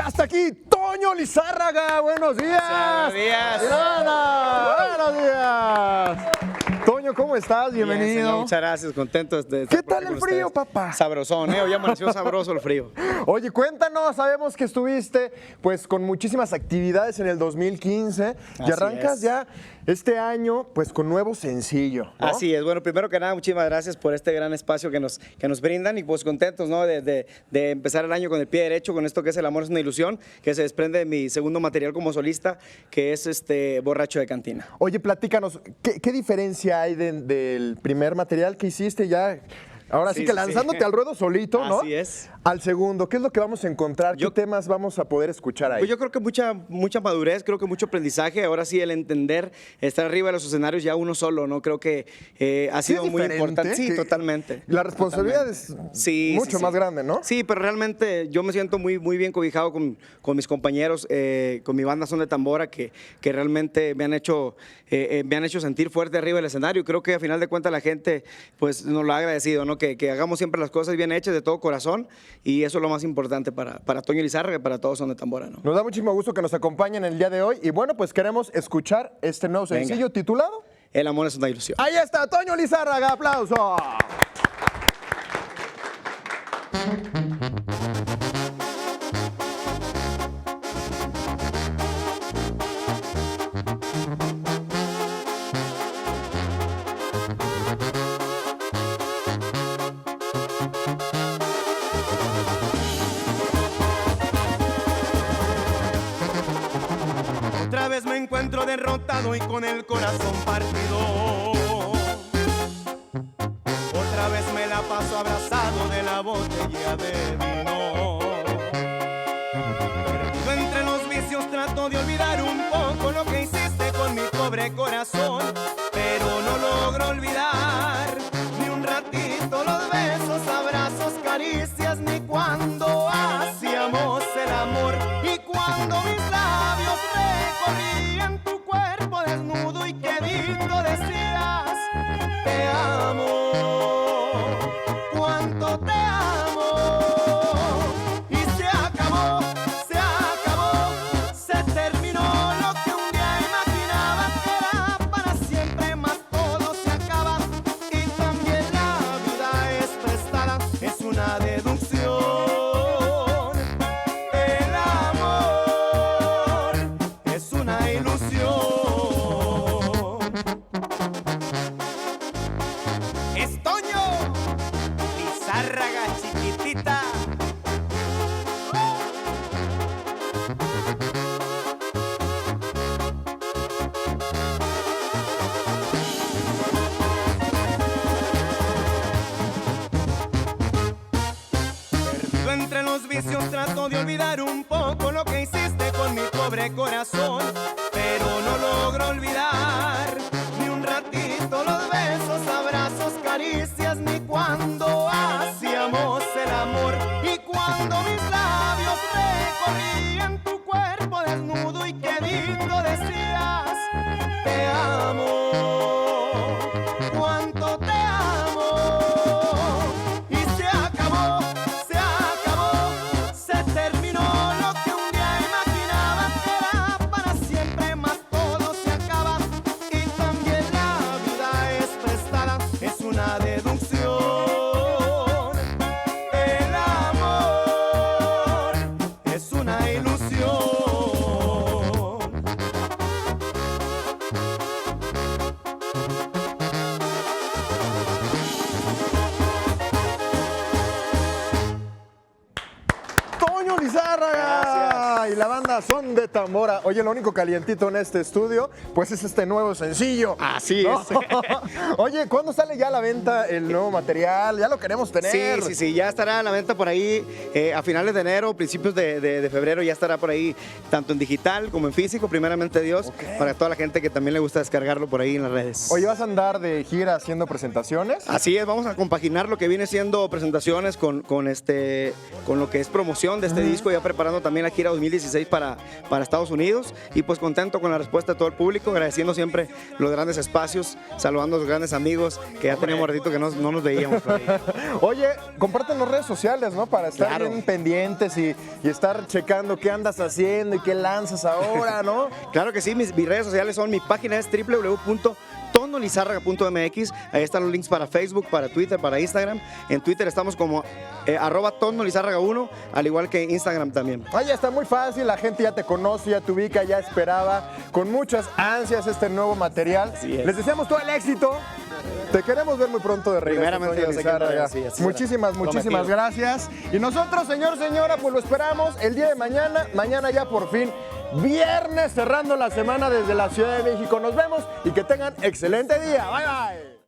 Ya está aquí Toño Lizárraga. Buenos días. Buenos días. Ivana, buenos días. Toño, ¿cómo estás? Bienvenido. Bien, señor, muchas gracias, contentos de estar ¿Qué por tal aquí el con frío, ustedes. papá? Sabrosón, ¿eh? Hoy amaneció sabroso el frío. Oye, cuéntanos, sabemos que estuviste pues con muchísimas actividades en el 2015 y Así arrancas es. ya este año pues con nuevo sencillo, ¿no? Así es. Bueno, primero que nada, muchísimas gracias por este gran espacio que nos brindan y pues contentos, ¿no? De empezar el año con el pie derecho, con esto que es El amor es una ilusión, que se desprende de mi segundo material como solista, que es Borracho de Cantina. Oye, platícanos, ¿qué diferencia hay del primer material que hiciste ya? Ahora sí, Sí, que sí, lanzándote sí. al ruedo solito, ¿no? Así es. Al segundo, ¿qué es lo que vamos a encontrar? ¿Qué temas vamos a poder escuchar ahí? Pues yo creo que mucha madurez, creo que mucho aprendizaje. Ahora sí, el entender, estar arriba de los escenarios ya uno solo, ¿no? Creo que ha Sí, sido es muy diferente, importante. Sí, que totalmente. La responsabilidad Totalmente. es mucho más grande, ¿no? Sí, pero realmente yo me siento muy bien cobijado con mis compañeros, con mi banda Son de Tambora, que realmente me han hecho sentir fuerte arriba del escenario. Creo que a final de cuentas la gente pues nos lo ha agradecido, ¿no? Que hagamos siempre las cosas bien hechas de todo corazón, y eso es lo más importante para Toño Lizárraga y para todos Son de Tambora, ¿no? Nos da muchísimo gusto que nos acompañen el día de hoy y bueno, pues queremos escuchar este nuevo Venga. sencillo titulado. El amor es una ilusión. Ahí está, Toño Lizárraga, aplauso. Otra vez me encuentro derrotado y con el corazón partido. Otra vez me la paso abrazado de la botella de vino. Perdido entre los vicios trato de olvidar un poco lo que hiciste con mi pobre corazón, pero no logro olvidar ni un ratito los besos, abrazos, caricias, ni cuando hacíamos el amor y cuando mis labios recorrían tu cuerpo desnudo y quedito decías te amo, cuánto te amo. Y se acabó, se terminó lo que un día imaginaba que era para siempre, más todo se acaba y también la vida es prestada, es una deducción. El amor es una ilusión. Es Toño Lizárraga, chiquitita. Perdido entre los vicios trato de olvidar un poco lo que hiciste con mi pobre corazón, pero no logro olvidar ni un ratito los besos, abrazos, caricias, ni cuando hacíamos el amor y cuando mis labios recorrían tu cuerpo desnudo y quedito decías te amo, cuánto te amo. Y se acabó, se terminó lo que un día imaginaba que era para siempre, más todo se acaba y también la vida es prestada, es una deducción. El amor es una ilusión. Toño Lizárraga y la banda Son de Tambora. Oye, lo único calientito en este estudio, pues es este nuevo sencillo. Así ¿no? es. Oye, ¿cuándo sale ya a la venta el nuevo material? Ya lo queremos tener. Sí, ya estará a la venta por ahí a finales de enero, principios de febrero, ya estará por ahí, tanto en digital como en físico, primeramente Dios, Ok. para toda la gente que también le gusta descargarlo por ahí en las redes. Oye, ¿vas a andar de gira haciendo presentaciones? Así es, vamos a compaginar lo que viene siendo presentaciones con lo que es promoción de este disco, ya preparando también la gira 2016 para para Estados Unidos y pues contento con la respuesta de todo el público, agradeciendo siempre los grandes espacios, saludando a los grandes amigos que ya teníamos ratito que no nos veíamos por ahí. Oye, comparten las redes sociales, ¿no? Para estar Claro. bien pendientes y estar checando qué andas haciendo y qué lanzas ahora, ¿no? Claro que sí, mis redes sociales son, mi página es www.tonolizarraga.mx, ahí están los links para Facebook, para Twitter, para Instagram. En Twitter estamos como @tonolizarraga1, al igual que Instagram también. Oye, está muy fácil, la gente ya te conoce, ya te ubica, ya esperaba con muchas ansias este nuevo material. Así es. Les deseamos todo el éxito. Te queremos ver muy pronto de regreso. Primeramente, Toño yo sé que Lizárraga. sí, así será. Muchísimas Prometido. gracias. Y nosotros, señor, señora, pues lo esperamos el día de mañana ya por fin, viernes, cerrando la semana desde la Ciudad de México. Nos vemos y que tengan excelente día. Bye, bye.